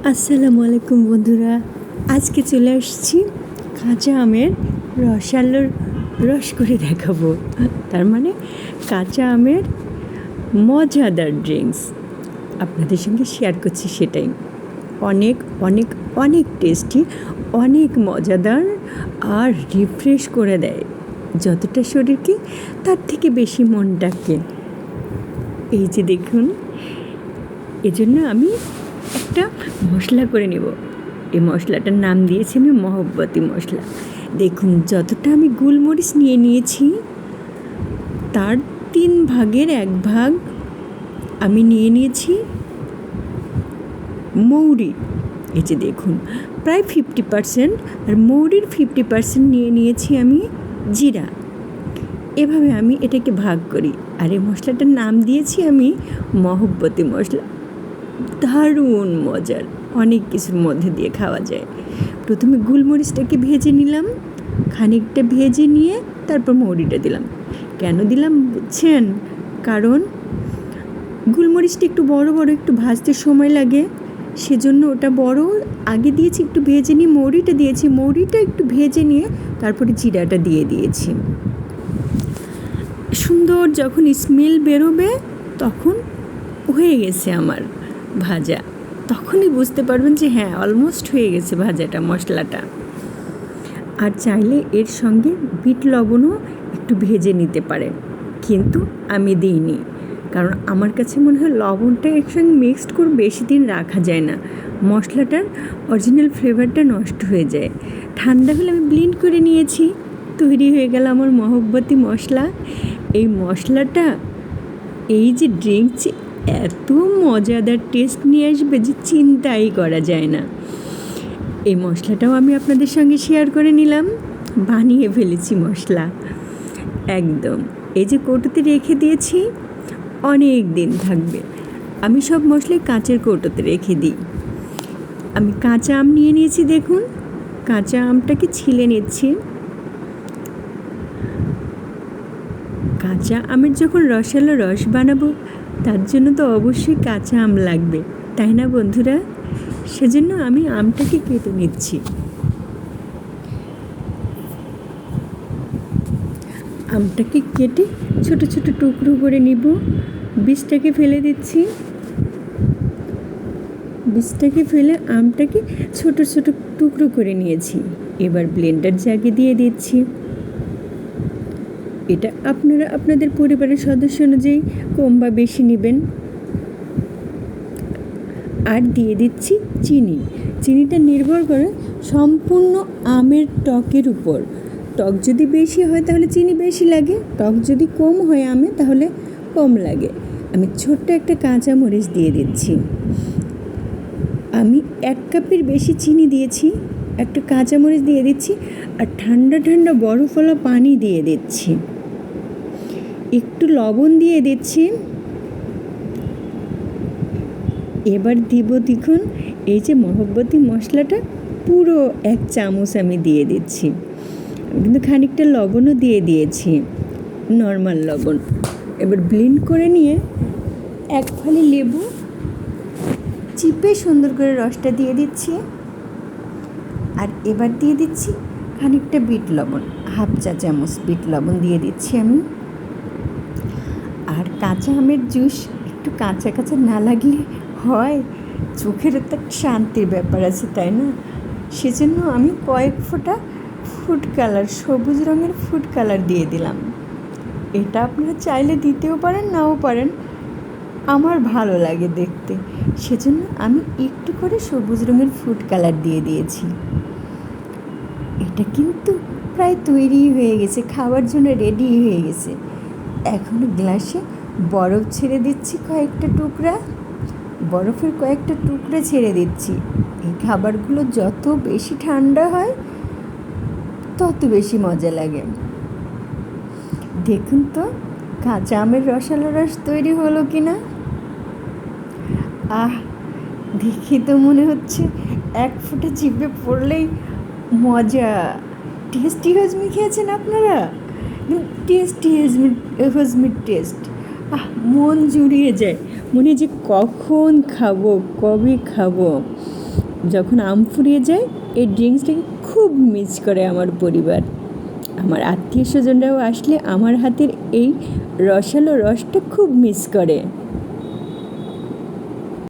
আসসালামু আলাইকুম বন্ধুরা, আজকে চলে আসছি কাঁচা আমের রসালোর রস করে দেখাবো। তার মানে কাঁচা আমের মজাদার ড্রিঙ্কস আপনাদের সঙ্গে শেয়ার করছি। সেটাই অনেক অনেক অনেক টেস্টি, অনেক মজাদার আর রিফ্রেশ করে দেয় যতটা শরীরকে, তার থেকে বেশি মনটাকে। এই যে দেখুন, এজন্য আমি একটা মশলা করে নেব। এই মশলাটার নাম দিয়েছি আমি মহব্বতী মশলা। দেখুন, যতটা আমি গোলমরিচ নিয়েছি তার 3 ভাগের 1 ভাগ আমি নিয়েছি মৌরি। এই যে দেখুন, প্রায় 50%, আর মৌরির 50% নিয়েছি আমি জিরা। এভাবে আমি এটাকে ভাগ করি, আর এই মশলাটার নাম দিয়েছি আমি মহব্বতী মশলা। দারুণ মজার, অনেক কিছুর মধ্যে দিয়ে খাওয়া যায়। প্রথমে গোলমরিচটাকে ভেজে নিলাম, খানিকটা ভেজে নিয়ে তারপর মৌরিটা দিলাম। কেন দিলাম বুঝছেন? কারণ গোলমরিচটা একটু বড় বড় একটু ভাজতে সময় লাগে, সেজন্য ওটা বড় আগে দিয়েছি। একটু ভেজে নিয়ে মৌরিটা দিয়েছি, মৌরিটা একটু ভেজে নিয়ে তারপরে জিরাটা দিয়ে দিয়েছি। সুন্দর যখন স্মেল বেরোবে তখন হয়ে গেছে আমার ভাজা। তখনই বুঝতে পারবেন যে হ্যাঁ, অলমোস্ট হয়ে গেছে ভাজাটা, মশলাটা। আর চাইলে এর সঙ্গে বিট লবণও একটু ভেজে নিতে পারেন, কিন্তু আমি দিইনি। কারণ আমার কাছে মনে হয় লবণটা একসঙ্গে মিক্সড করে বেশি দিন রাখা যায় না, মশলাটার অরিজিনাল ফ্লেভারটা নষ্ট হয়ে যায়। ঠান্ডা হলে আমি ব্লেন্ড করে নিয়েছি, তৈরি হয়ে গেল আমার মহব্বতী মশলা। এই মশলাটা, এই যে ড্রিঙ্কস, এত মজাদার টেস্ট নিয়ে আসবে যে চিন্তাই করা যায় না। এই মশলাটাও আমি আপনাদের সঙ্গে শেয়ার করে নিলাম। বানিয়ে ফেলেছি মশলা একদম। এই যে কৌটোতে রেখে দিয়েছি, অনেক দিন থাকবে। আমি সব মশলাই কাঁচের কৌটোতে রেখে দিই। আমি কাঁচা আম নিয়েছি, দেখুন কাঁচা আমটাকে ছিলে নিচ্ছি। কাঁচা আমের যখন রসালো রস বানাবো, তার জন্য তো অবশ্যই কাঁচা আম লাগবে, তাই না বন্ধুরা? সেজন্য আমি আমটাকে কেটে নিচ্ছি। আমটাকে কেটে ছোট ছোট টুকরো করে নিব। বীজটাকে ফেলে দিচ্ছি। বীজটাকে ফেলে আমটাকে ছোট ছোট টুকরো করে নিয়েছি। এবার ব্লেন্ডার জাগে দিয়ে দিচ্ছি। এটা আপনারা আপনাদের পরিবারের সদস্য অনুযায়ী কম বা বেশি নেবেন। আর দিয়ে দিচ্ছি চিনি। চিনিটা নির্ভর করে সম্পূর্ণ আমের টকের উপর। টক যদি বেশি হয় তাহলে চিনি বেশি লাগে, টক যদি কম হয় আমে তাহলে কম লাগে। আমি ছোট্ট একটা কাঁচামরিচ দিয়ে দিচ্ছি। আমি 1 কাপের বেশি চিনি দিয়েছি, একটা কাঁচামরিচ দিয়ে দিচ্ছি, আর ঠান্ডা ঠান্ডা বরফওয়ালা পানি দিয়ে দিচ্ছি। একটু লবণ দিয়ে দিচ্ছি। এবার দিব, দেখুন এই যে মহব্বতী মশলাটা, পুরো 1 চামচ আমি দিয়ে দিচ্ছি। কিন্তু খানিকটা লবণও দিয়ে দিয়েছি, নর্মাল লবণ। এবার ব্লেন্ড করে নিয়ে 1 ফালি লেবু চিপে সুন্দর করে রসটা দিয়ে দিচ্ছি। আর এবার দিয়ে দিচ্ছি খানিকটা বিট লবণ, 1/2 চা চামচ বিট লবণ দিয়ে দিচ্ছি আমি। আর কাঁচা আমের জুস একটু কাঁচা কাঁচা না লাগলে হয়, চোখের তো শান্তির ব্যাপার আছে, তাই না? সেজন্য আমি কয়েক ফোঁটা ফুড কালার, সবুজ রঙের ফুড কালার দিয়ে দিলাম। এটা আপনারা চাইলে দিতেও পারেন, নাও পারেন, আমার ভালো লাগে দেখতে, সেজন্য আমি একটু করে সবুজ রঙের ফুড কালার দিয়ে দিয়েছি। এটা কিন্তু প্রায় তৈরি হয়ে গেছে, খাওয়ার জন্য রেডি হয়ে গেছে। এখন গ্লাসে বরফ ছেড়ে দিচ্ছি, কয়েকটা টুকরা বরফের কয়েকটা টুকরা ছেড়ে দিচ্ছি। এই খাবারগুলো যত বেশি ঠান্ডা হয় তত বেশি মজা লাগে। দেখুন তো কাঁচা আমের রসালো রস তৈরি হলো কি না। দেখি তো মনে হচ্ছে 1 ফোঁটা জিভে পড়লেই মজা। টেস্টি হজমি খেয়েছেন আপনারা? টেস্টি হজমির টেস্ট, মন জুড়িয়ে যায়, মনে যে কখন খাবো, কবে খাবো। যখন আম ফুরিয়ে যায় এই ড্রিঙ্কসটাকে খুব মিস করে আমার পরিবার। আমার আত্মীয় স্বজনরাও আসলে আমার হাতের এই রসালো রসটা খুব মিস করে।